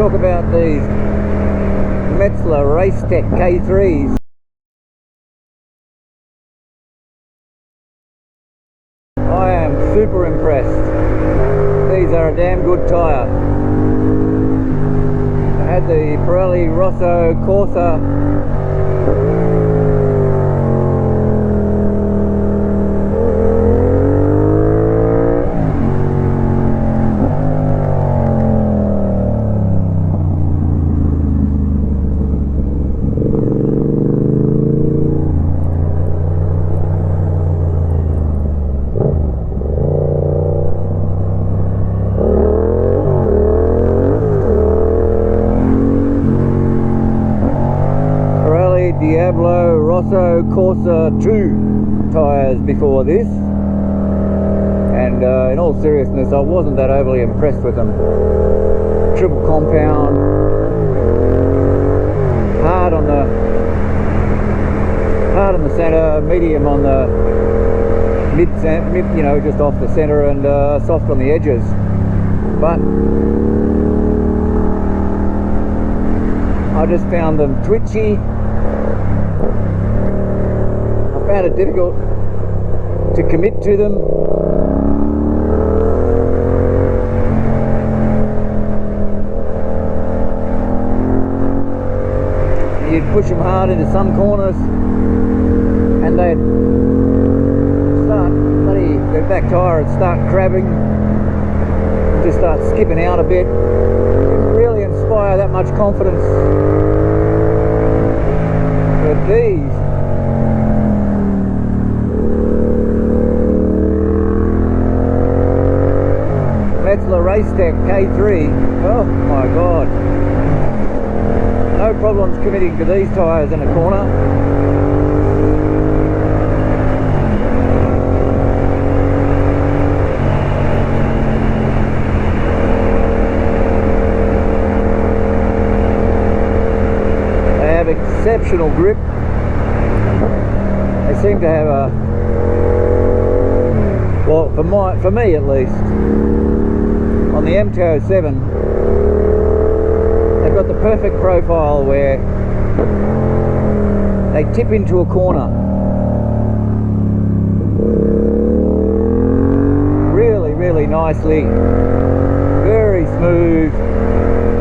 talk about these Metzeler Racetec K3s. I am super impressed. These are a damn good tyre. I had the Pirelli Rosso Corsa Diablo Rosso Corsa 2 tyres before this, and in all seriousness I wasn't that overly impressed with them. Triple compound, hard on the centre, medium on the mid, you know, just off the centre, and soft on the edges. But I just found them twitchy. I found it difficult to commit to them. You'd push them hard into some corners and they'd start, the back tyre would start crabbing, just start skipping out a bit. Didn't really inspire that much confidence. But these, Metzeler Racetec K3, oh my god, no problems committing to these tyres in a corner. They have exceptional grip. They seem to have a, well, for me at least, on the MHSL, they've got the perfect profile where they tip into a corner really, really nicely, very smooth,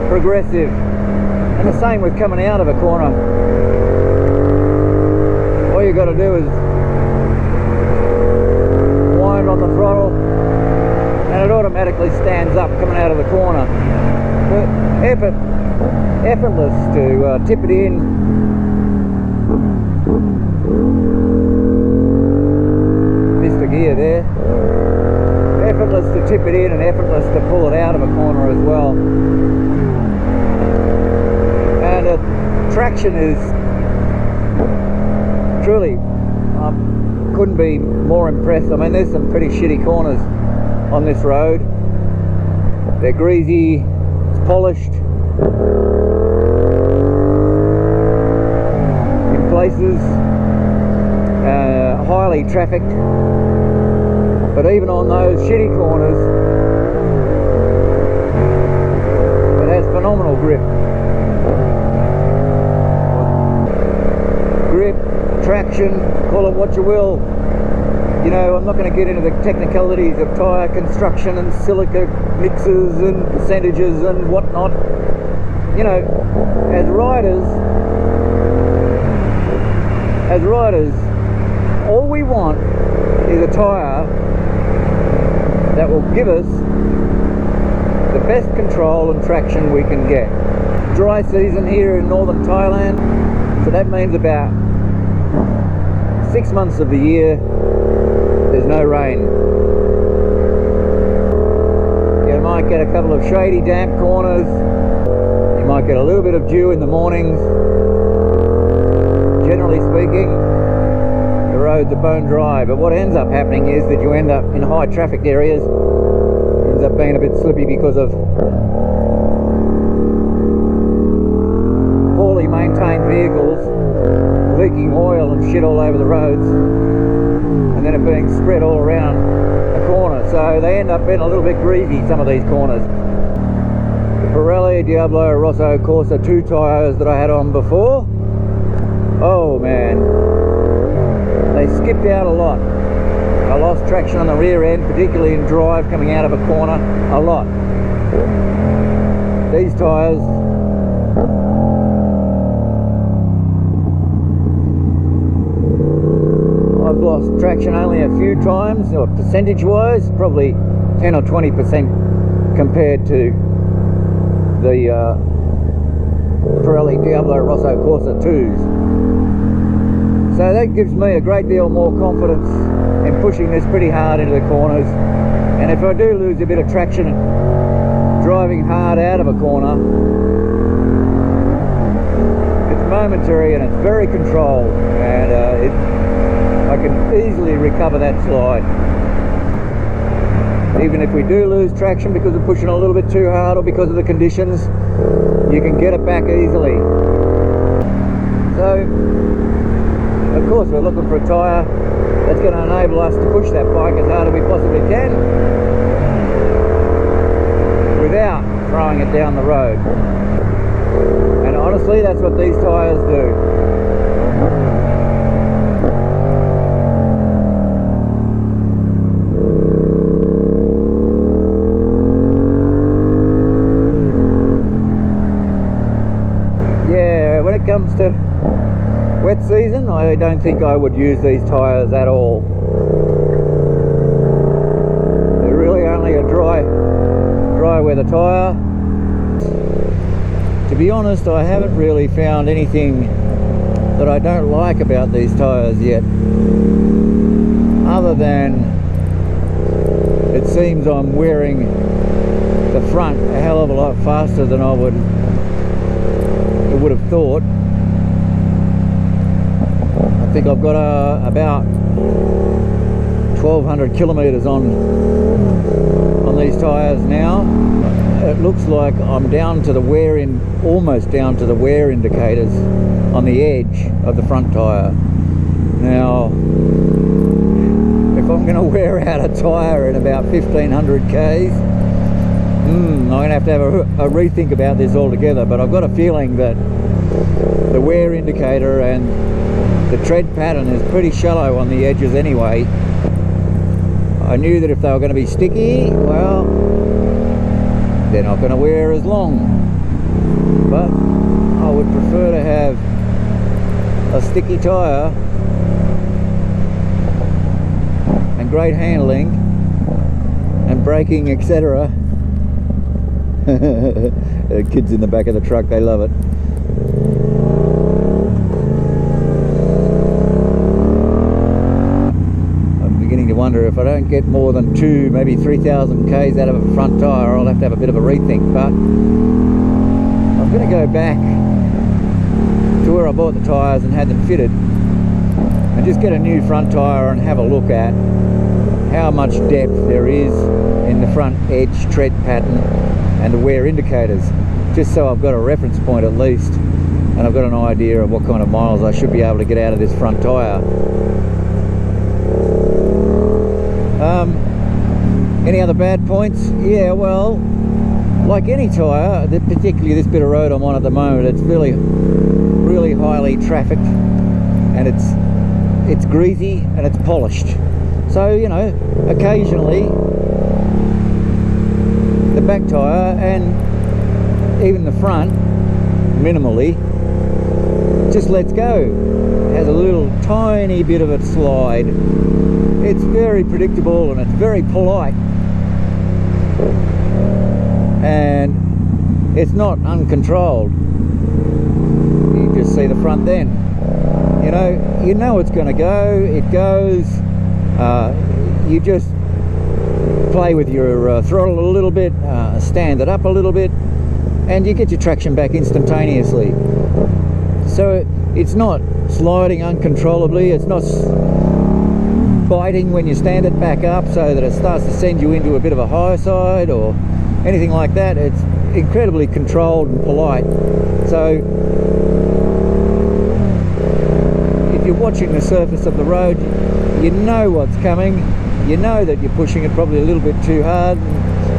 progressive, and the same with coming out of a corner. All you got to do is wind on the throttle and it automatically stands up coming out of the corner. Effortless to tip it in. Missed a gear there. Effortless to tip it in and effortless to pull it out of a corner as well. And traction is truly, couldn't be more impressed. I mean, there's some pretty shitty corners on this road. They're greasy, it's polished in places, highly trafficked, but even on those shitty corners it has phenomenal grip. Traction, call it what you will. You know, I'm not going to get into the technicalities of tyre construction and silica mixes and percentages and whatnot. You know, as riders, all we want is a tyre that will give us the best control and traction we can get. Dry season here in northern Thailand, so that means about 6 months of the year there's no rain. You might get a couple of shady, damp corners. You might get a little bit of dew in the mornings. Generally speaking, the roads are bone dry, but what ends up happening is that you end up in high trafficked areas. It ends up being a bit slippy because of poorly maintained vehicles leaking oil and shit all over the roads, and then it being spread all around a corner, so they end up being a little bit greasy, some of these corners. Pirelli Diablo Rosso Corsa 2 tyres that I had on before. Oh man, they skipped out a lot. I lost traction on the rear end, particularly in drive coming out of a corner, a lot. These tyres, I've lost traction only a few times, or percentage wise, probably 10 or 20% compared to the Pirelli Diablo Rosso Corsa 2s. So that gives me a great deal more confidence in pushing this pretty hard into the corners. And if I do lose a bit of traction driving hard out of a corner, it's momentary and it's very controlled, and I can easily recover that slide. Even if we do lose traction because we're pushing a little bit too hard or because of the conditions, you can get it back easily. So, of course, we're looking for a tyre that's going to enable us to push that bike as hard as we possibly can without throwing it down the road. And honestly, that's what these tyres do. When it comes to wet season, I don't think I would use these tyres at all. They're really only a dry weather tyre. To be honest, I haven't really found anything that I don't like about these tyres yet, other than it seems I'm wearing the front a hell of a lot faster than I would have thought. I think I've got about 1200 kilometres on these tyres now. It looks like I'm down to the wear in, almost down to the wear indicators on the edge of the front tyre. Now, if I'm going to wear out a tyre in about 1500 k's, I'm going to have a rethink about this altogether, but I've got a feeling that the wear indicator and the tread pattern is pretty shallow on the edges anyway. I knew that if they were going to be sticky, well, they're not going to wear as long, but I would prefer to have a sticky tyre and great handling and braking, etc. The kids in the back of the truck, they love it. I'm beginning to wonder if I don't get more than 2, maybe 3,000 k's out of a front tyre, I'll have to have a bit of a rethink. But I'm going to go back to where I bought the tyres and had them fitted and just get a new front tyre and have a look at how much depth there is in the front edge tread pattern and the wear indicators, just so I've got a reference point at least, and I've got an idea of what kind of miles I should be able to get out of this front tyre. Any other bad points? Yeah, well, like any tyre, particularly this bit of road I'm on at the moment, it's really highly trafficked, and it's greasy and it's polished. So, you know, occasionally the back tyre and even the front, minimally, just lets go. It has a little tiny bit of a slide. It's very predictable and it's very polite, and it's not uncontrolled. You just see the front then. You know it's going to go, it goes. You just play with your throttle a little bit, stand it up a little bit, and you get your traction back instantaneously. So it's not sliding uncontrollably, it's not biting when you stand it back up so that it starts to send you into a bit of a high side or anything like that. It's incredibly controlled and polite. So if you're watching the surface of the road, you know what's coming. You know that you're pushing it probably a little bit too hard.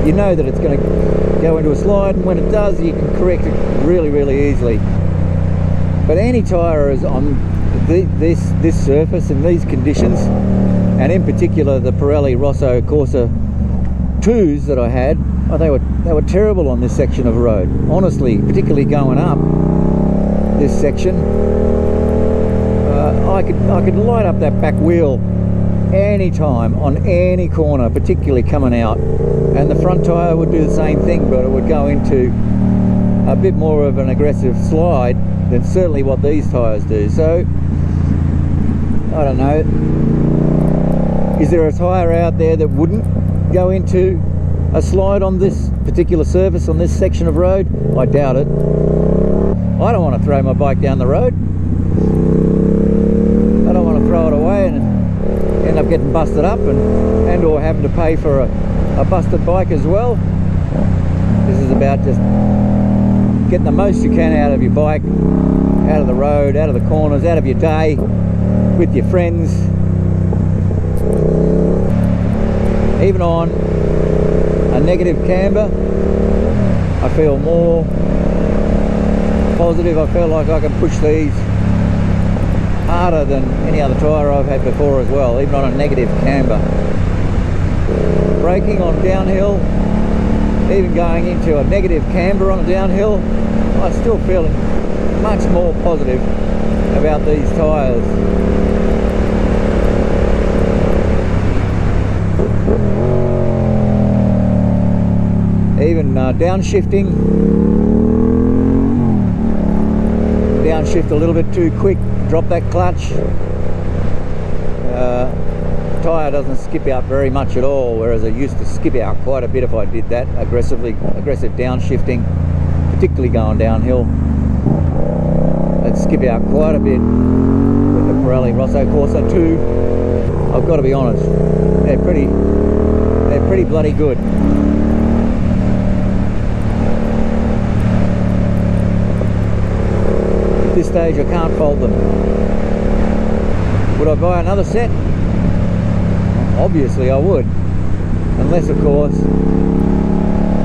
you know that it's going to go into a slide, and when it does, you can correct it really, really easily. But any tyre is on this surface in these conditions, and in particular the Pirelli Rosso Corsa 2s that I had, oh, they were terrible on this section of road. Honestly, particularly going up this section, I could light up that back wheel any time on any corner, particularly coming out, and the front tyre would do the same thing, but it would go into a bit more of an aggressive slide than certainly what these tyres do. So I don't know, is there a tyre out there that wouldn't go into a slide on this particular surface on this section of road? I doubt it. I don't want to throw my bike down the road. I don't want to throw it away and end up getting busted up and or having to pay for a busted bike as well. This is about just getting the most you can out of your bike, out of the road, out of the corners, out of your day, with your friends. Even on a negative camber, I feel more positive. I feel like I can push these harder than any other tyre I've had before as well, even on a negative camber. Braking on downhill, even going into a negative camber on a downhill, I'm still feeling much more positive about these tyres. Even downshift a little bit too quick, drop that clutch, tyre doesn't skip out very much at all, whereas I used to skip out quite a bit if I did that aggressive downshifting, particularly going downhill. I'd skip out quite a bit with the Pirelli Rosso Corsa 2. I've got to be honest, they're pretty bloody good. At this stage I can't fault them. Would I buy another set? Obviously I would, unless of course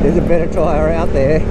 there's a better tyre out there.